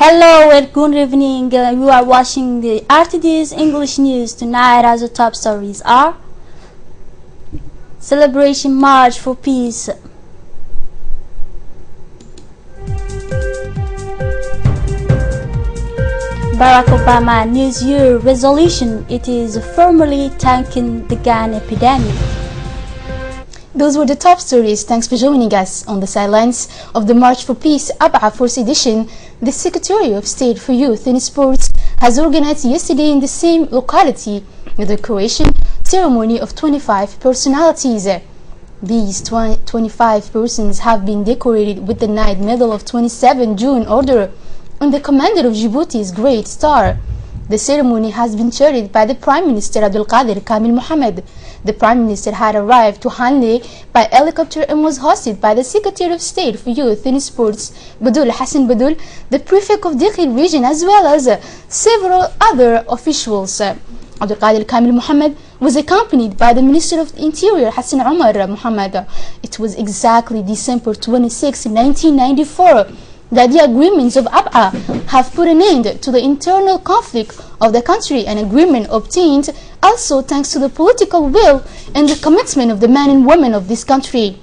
Hello and good evening. You are watching the RTD's English News. Tonight, as the top stories are: Celebration March for Peace. Barack Obama News Year resolution. It is formally tanking the gun epidemic. Those were the top stories. Thanks for joining us. On the sidelines of the March for Peace Abha 4th edition, the Secretary of State for Youth and Sports has organized yesterday in the same locality the decoration ceremony of 25 personalities. These 25 persons have been decorated with the Knight Medal of 27 June Order and the Commander of Djibouti's Great Star. The ceremony has been chaired by the Prime Minister Abdelkader Kamil Mohammed. The Prime Minister had arrived to Hanle by helicopter and was hosted by the Secretary of State for Youth and Sports, Badoul Hassan Badoul, the Prefect of Dakhil region, as well as several other officials. Abdelkader Kamil Mohammed was accompanied by the Minister of the Interior, Hassan Omar Mohammed. It was exactly December 26, 1994, that the agreements of Abha have put an end to the internal conflict of the country, an agreement obtained also thanks to the political will and the commitment of the men and women of this country.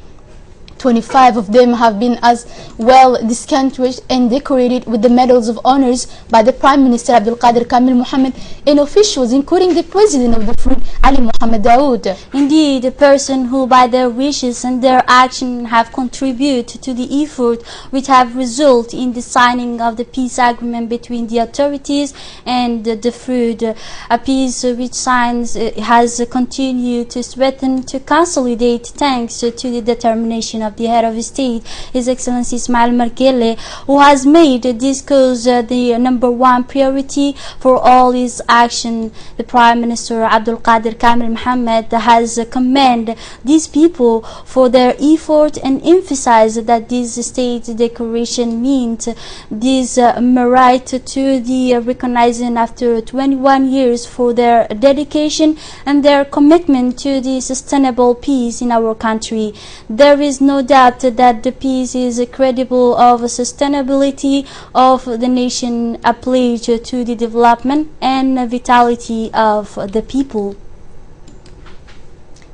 25 of them have been as well distinguished and decorated with the medals of honors by the Prime Minister Abdelkader Kamil Mohammed and officials including the President of the Fruit, Ali Mohammed Daoud. Indeed, a person who by their wishes and their action have contributed to the effort which have resulted in the signing of the peace agreement between the authorities and the Fruit, a peace which signs has continued to strengthen, to consolidate thanks to the determination of the head of state, His Excellency Ismail Margele, who has made this cause the #1 priority for all his action. The Prime Minister Abdelkader Kamil Mohammed has commended these people for their effort and emphasized that this state declaration means this merit to the recognizing after 21 years for their dedication and their commitment to the sustainable peace in our country. There is no doubt that the peace is credible of sustainability of the nation, a pledge to the development and vitality of the people.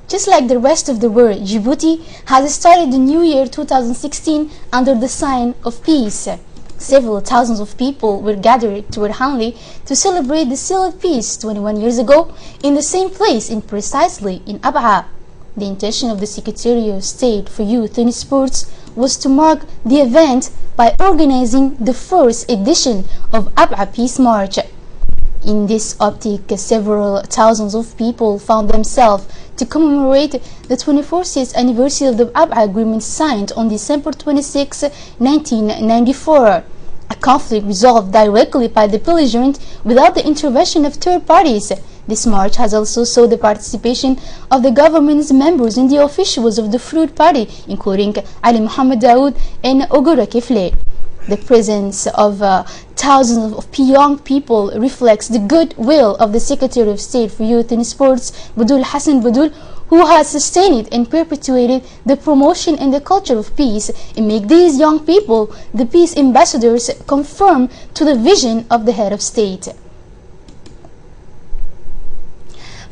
Just like the rest of the world, Djibouti has started the new year 2016 under the sign of peace. Several thousands of people were gathered toward Hanle to celebrate the seal of peace 21 years ago in the same place and precisely in Abha. The intention of the Secretary of State for Youth and Sports was to mark the event by organizing the first edition of Abha Peace March. In this optic, several thousands of people found themselves to commemorate the 24th anniversary of the Abha Agreement signed on December 26, 1994. A conflict resolved directly by the belligerent without the intervention of third parties. This march has also saw the participation of the government's members and the officials of the Fruit Party, including Ali Mohammed Daoud and Ogura Kifle. The presence of thousands of young people reflects the goodwill of the Secretary of State for Youth and Sports, Badoul Hassan Badoul, who has sustained and perpetuated the promotion and the culture of peace and make these young people the peace ambassadors conform to the vision of the head of state.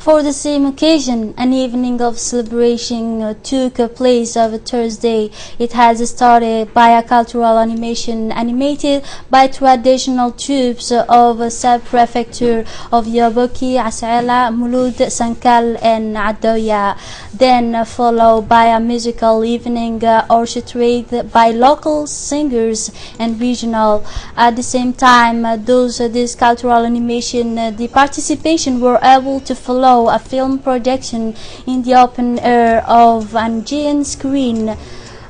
For the same occasion, an evening of celebration took place on Thursday. It has started by a cultural animation animated by traditional troops of sub-prefecture of Yaboki, Asaila, Mulud, Sankal and Adoya. Then followed by a musical evening orchestrated by local singers and regional. At the same time, this cultural animation, the participation were able to follow a film projection in the open air of an giant screen.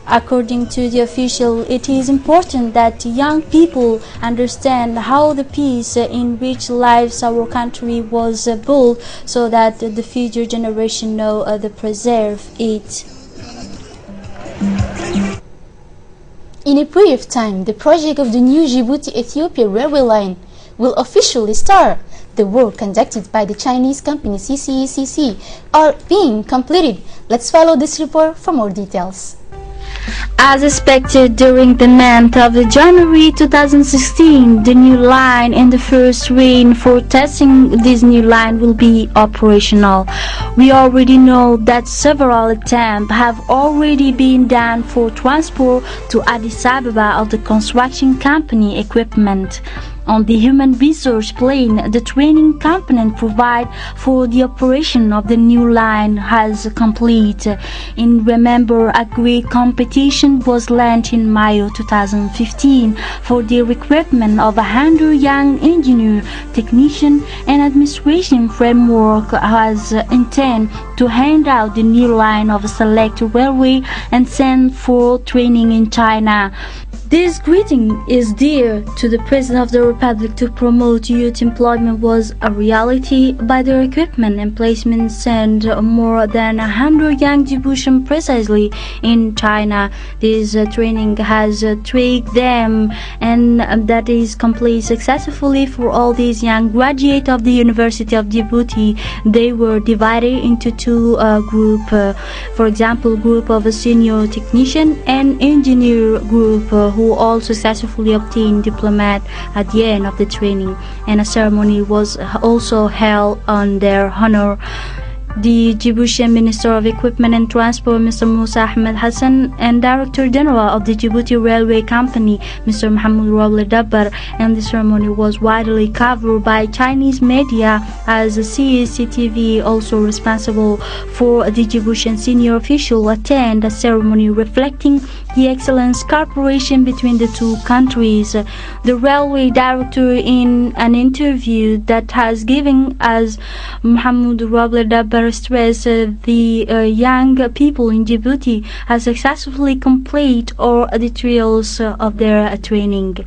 According to the official, it is important that young people understand how the peace in which lives our country was built, so that the future generation know to preserve it. In a brief time, the project of the new Djibouti-Ethiopia railway line will officially start. The work conducted by the Chinese company CCECC are being completed. Let's follow this report for more details. As expected during the month of January 2016, the new line and the first train for testing this new line will be operational. We already know that several attempts have already been done for transport to Addis Ababa of the construction company equipment. On the human resource plane, the training component provided for the operation of the new line has complete. In Remember Agri competition was launched in May 2015 for the recruitment of 100 young engineer, technician and administration framework has intent to hand out the new line of a select railway and send for training in China. This greeting is dear to the President of the Republic to promote youth employment was a reality. By their equipment and placement sent more than 100 young Djiboutians precisely in China. This training has trained them and that is complete successfully for all these young graduates of the University of Djibouti. They were divided into two groups. For example, group of a senior technician and engineer group who all successfully obtained diplomat at the end of the training, and a ceremony was also held on their honor. The Djiboutian Minister of Equipment and Transport, Mr. Musa Ahmed Hassan, and Director General of the Djibouti Railway Company, Mr. Mohamed Roble Dabbar, and the ceremony was widely covered by Chinese media as CCTV, also responsible for the Djiboutian senior official, attend a ceremony reflecting the excellent cooperation between the two countries. The railway director, in an interview that has given as Mohamed Roble Dabbar stress the young people in Djibouti have successfully completed all the trials of their training.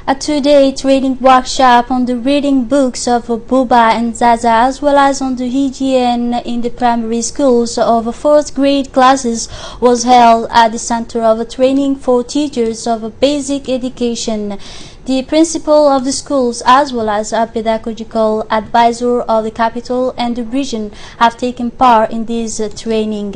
A two-day training workshop on the reading books of Buba and Zaza, as well as on the hygiene in the primary schools of 4th grade classes, was held at the Center of Training for Teachers of Basic Education. The principal of the schools, as well as a pedagogical advisor of the capital and the region, have taken part in this training.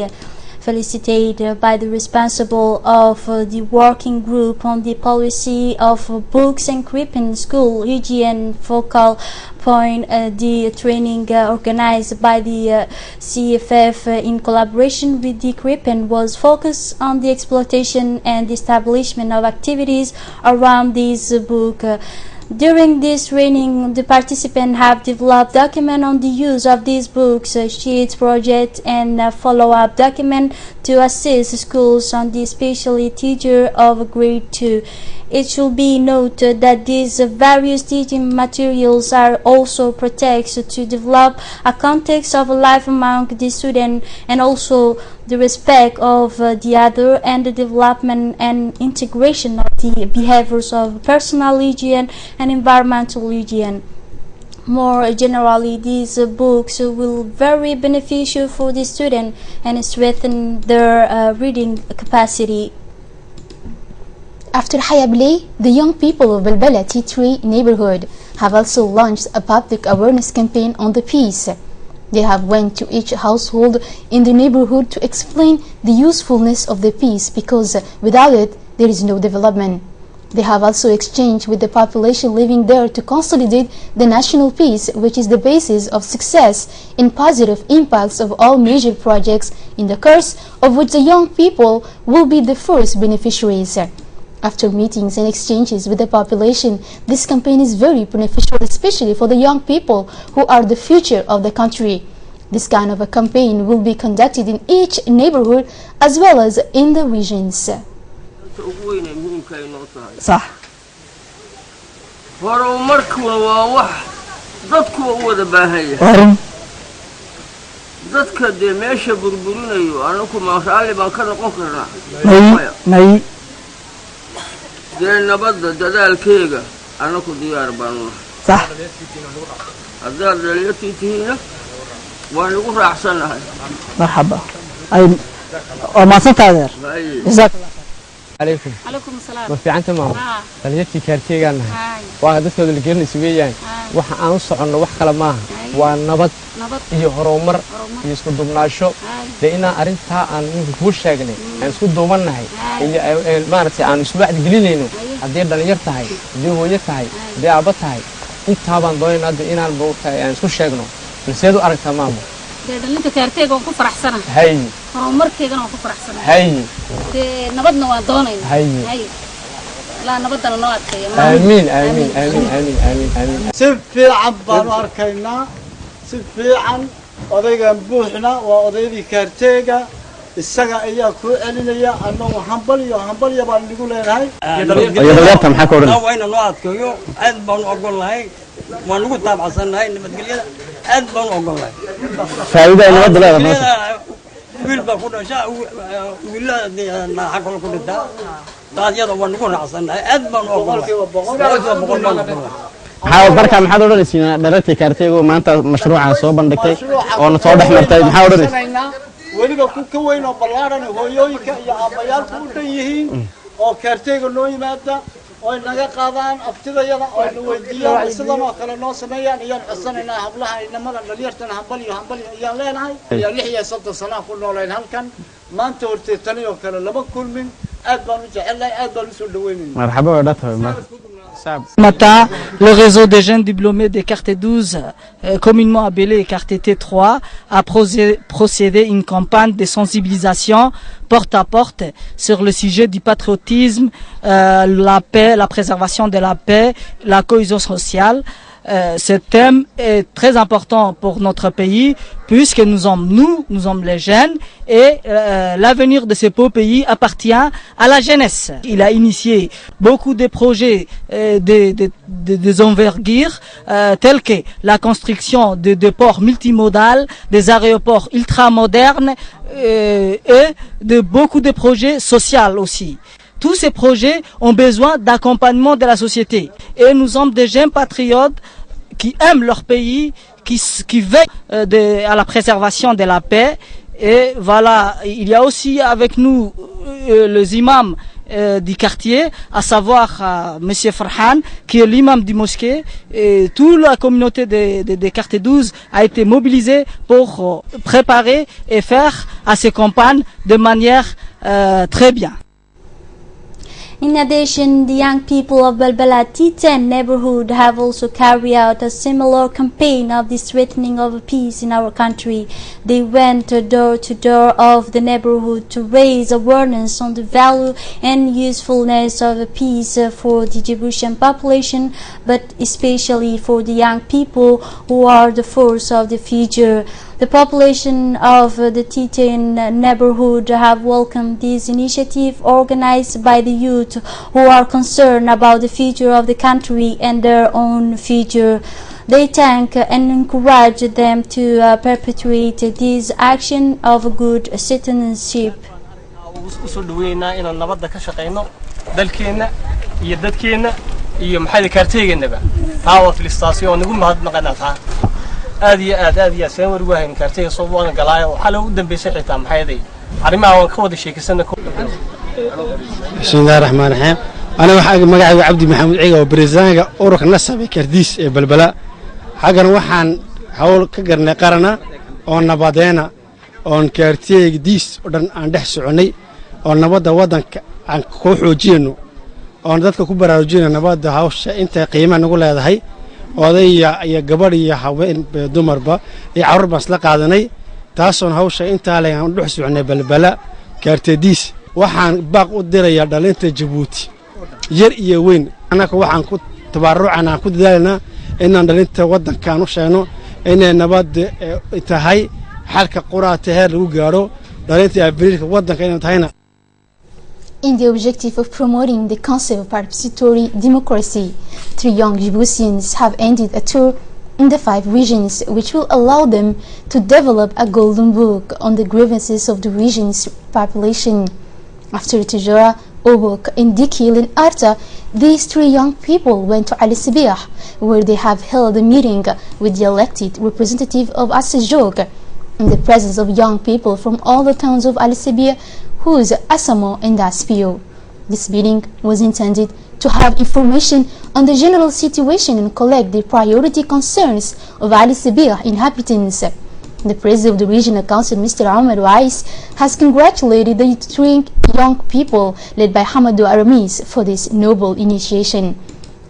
Felicitated by the responsible of the working group on the policy of books and equipment school hygiene focal point, the training organized by the CFF in collaboration with the equipment was focused on the exploitation and the establishment of activities around this book. During this training, the participants have developed document on the use of these books, sheets, project, and follow-up document to assist schools on the especially teacher of grade 2. It should be noted that these various teaching materials are also protected to develop a context of life among the student and also the respect of the other and the development and integration of the behaviors of personal hygiene and environmental hygiene. More generally, these books will be very beneficial for the student and strengthen their reading capacity. After Hayableh, the young people of Balbala T3 neighborhood have also launched a public awareness campaign on the peace. They have went to each household in the neighborhood to explain the usefulness of the peace, because without it there is no development. They have also exchanged with the population living there to consolidate the national peace, which is the basis of success in positive impacts of all major projects, in the course of which the young people will be the first beneficiaries. After meetings and exchanges with the population, this campaign is very beneficial, especially for the young people who are the future of the country. This kind of a campaign will be conducted in each neighborhood as well as in the regions. صح horumarkuna waa wax dadku wada baahaya dadka de meesha burburinayo anaku ma raali baan ka noqon karnaa may de nabadda dadaalkeega anaku diyaar baan صح hadda daliyatiina waan ugu raacsanahay marhaba ay oo ma santadeer عليكم. عليكم السلام. ما في عنده معه. تليتي كارتيجان. وهذا كده اللي جرني سويان. وح أنصح إنه وح كلامه ونبض. يهرمر يسكت دمناشو. لأن أرنتها عن كوش شغلي. عن سكت دومنا هاي. ما نسي عن سبع قليلينه. هذي دنيرتها هاي. دي هويتها هاي. دي عبتها هاي. أنت هابان دوين هذا إن البوك يعني سكت شغله. نسيدو أرك تمامه. أنت كارتيجان وكفر أحسن. هاي. هرمر كيجان وكفر أحسن. هاي. نبضنا ودونين. هاي. لا نبضنا نوعد كي. آمين آمين آمين آمين آمين آمين. سفي عن بانوار كينا سفي عن أضيق بوحنا وأضيق كارتيجا السجع إياه كوالين إياه أنه همبل يبان نقول هاي. يضربتهم حكوا لنا. وين نوعد كيو عد بان أقول هاي ما نقول تابع سنة هاي نبتقولي عد بان أقول هاي. فايدة إنه بدل هذا. ويل بقول شاء ولا دي حكوا لكم ده. تاجر ونقول عصنا عد بان أقول. حاول بركة محاضرة لسنا درتي كارتيجو ما أنت مشروع صوبا دكتي أو نصوبح مرتين محاضرة. weliba ku weyn oo ballaaran hooyooyinka iyo aabayaalku u dhan yihiin oo kaarteega noo yimaada oo naga qaadaan aftidayada oo ay weydiiyaan sidoo kale noo sameeyaan iyo xusanaynaa hablaha inamada dhalinyartana hambal iyo leenahay iyo 6 sano ku nooleen halkan maanta hortay tani oo kale laba kulmin aad baan u jecelahay aad baan u soo dhaweynaynaa marxaba wadatahay Matin, le réseau des jeunes diplômés des Carte 12, communément appelé Carte T3, a procédé à une campagne de sensibilisation porte à porte sur le sujet du patriotisme, la paix, la préservation de la paix, la cohésion sociale. Ce thème est très important pour notre pays puisque nous sommes les jeunes et l'avenir de ce beau pays appartient à la jeunesse. Il a initié beaucoup de projets des envergures tels que la construction de ports multimodaux, des aéroports ultramodernes et de beaucoup de projets sociaux aussi. Tous ces projets ont besoin d'accompagnement de la société. Et nous sommes des jeunes patriotes qui aiment leur pays, qui veillent à la préservation de la paix. Et voilà, il y a aussi avec nous les imams du quartier, à savoir Monsieur Farhan, qui est l'imam du mosquée. Et toute la communauté des Carte 12 a été mobilisée pour préparer et faire à ces campagnes de manière très bien. In addition, the young people of Balbala T10 neighborhood have also carried out a similar campaign of the strengthening of peace in our country. They went door to door of the neighborhood to raise awareness on the value and usefulness of peace for the Djiboutian population, but especially for the young people who are the force of the future. The population of the T10 neighborhood have welcomed this initiative organized by the youth who are concerned about the future of the country and their own future. They thank and encourage them to perpetuate this action of good citizenship. آدي سامر وهم كارتيه صوبان قلايا وحلو ودن بيسحيتا محيدي arrimaha waan ka wada sheekaysanaa بسم الله الرحمن الرحيم أنا وحاج مقعد عبد محمد عيقة وبرزانجا أورك نسبي كرديس بلبلا حاجة وحن حول كجرنا قرنا أو نبضينا أو كارتيه ديس ودن عنده سعني أو نبض ودن عن كوحو جينو أو ندك كبر جينو نبض هاوش أنت قيمة نقول هذا هي oday iyo gabar iyo haween dumarba ay carruur bas la qaadanay taasoon hawsha inta le aan dhex socnay balbala kaartadiis waxaan baaq u dirayaa dhalinta Djibouti yar iyo weyn anaka waxaan ku tabarucana ku dadaalnaa inaan dhalinta wadankan u sheegno inay nabad tahay xalka quraata heer lagu gaaro dhalinta Afrika wadanka inay tahayna. In the objective of promoting the concept of participatory democracy, 3 young Djiboutians have ended a tour in the 5 regions, which will allow them to develop a golden book on the grievances of the region's population. After Tijora, Obok, Indikil and Arta, these 3 young people went to Ali Sibiyah, where they have held a meeting with the elected representative of Assajog, in the presence of young people from all the towns of Ali Sibiyah, who's Asamo and Daspio. This meeting was intended to have information on the general situation and collect the priority concerns of Ali Sabir inhabitants. The president of the regional council, Mr. Omar Wais, has congratulated the 3 young people led by Hamadou Aramis for this noble initiation.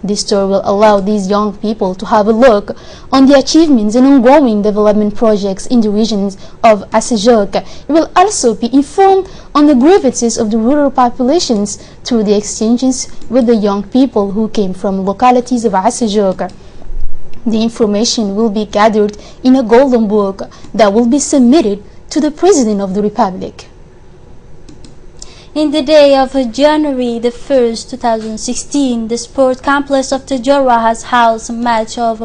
This tour will allow these young people to have a look on the achievements and ongoing development projects in the regions of Assajok. It will also be informed on the grievances of the rural populations through the exchanges with the young people who came from localities of Assajok. The information will be gathered in a golden book that will be submitted to the President of the Republic. In the day of January the 1st, 2016, the sport complex of Tajora has housed a match of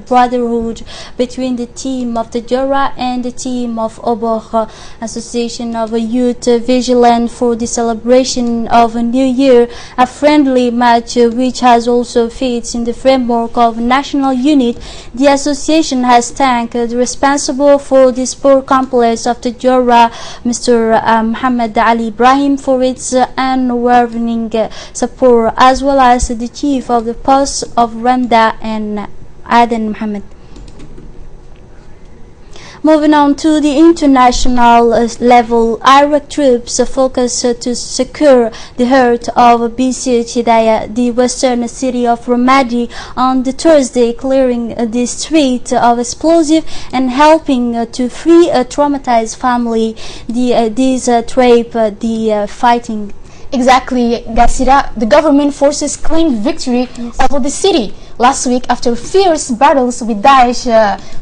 brotherhood between the team of Tajora and the team of Obor, Association of Youth Vigilant for the celebration of a new year, a friendly match which has also fits in the framework of national unit. The association has thanked the responsible for the sport complex of Tajora, Mr. Muhammad Ali Ibrahim, for its unwavering support, as well as the chief of the post of Ramda and Aden Muhammad. Moving on to the international level, Iraq troops focus to secure the heart of Bisij Hidayah, the western city of Ramadi, on the Thursday, clearing the street of explosive and helping to free a traumatized family. These trape the fighting. Exactly, Gasira. The government forces claimed victory over the city last week after fierce battles with Daesh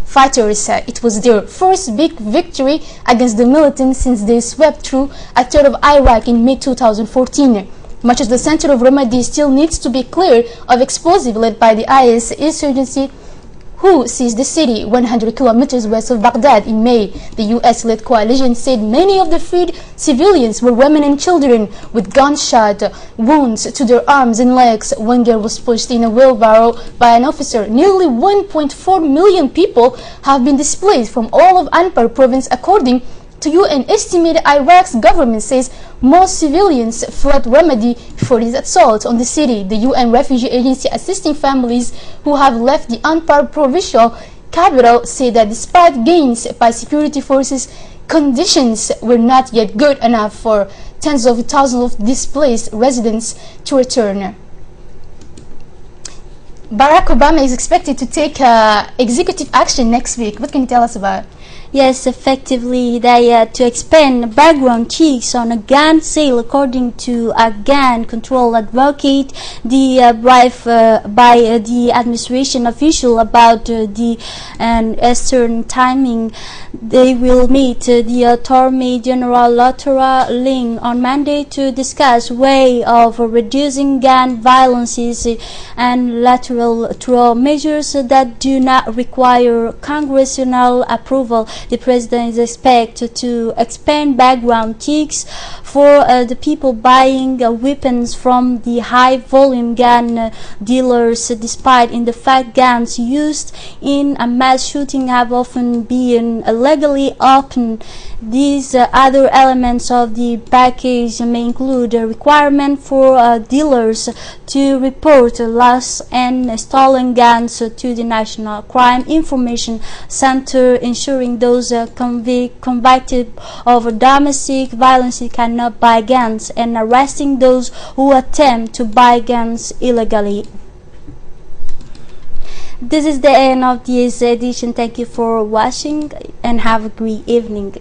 fighters. It was their first big victory against the militants since they swept through a third of Iraq in mid-2014. Much of the center of Ramadi still needs to be cleared of explosives led by the IS insurgency, who seized the city 100 kilometers west of Baghdad in May. The US-led coalition said many of the freed civilians were women and children with gunshot wounds to their arms and legs. One girl was pushed in a wheelbarrow by an officer. Nearly 1.4 million people have been displaced from all of Anbar province, according to UN estimated. Iraq's government says most civilians fled Ramadi for this assault on the city. The UN Refugee Agency assisting families who have left the Anbar provincial capital say that despite gains by security forces, conditions were not yet good enough for tens of thousands of displaced residents to return. Barack Obama is expected to take executive action next week. What can you tell us about it? Yes, effectively, to expand background checks on a gun sale, according to a gun control advocate, the brief by the administration official about the Eastern timing. They will meet the Attorney General Laura Ling on Monday to discuss way of reducing gun violences and lateral measures that do not require congressional approval. The president is expected to expand background checks for the people buying weapons from the high-volume gun dealers, despite in the fact guns used in a mass shooting have often been illegally opened. These other elements of the package may include a requirement for dealers to report lost and stolen guns to the National Crime Information Center, ensuring those convicted of domestic violence cannot buy guns, and arresting those who attempt to buy guns illegally. This is the end of this edition. Thank you for watching and have a great evening.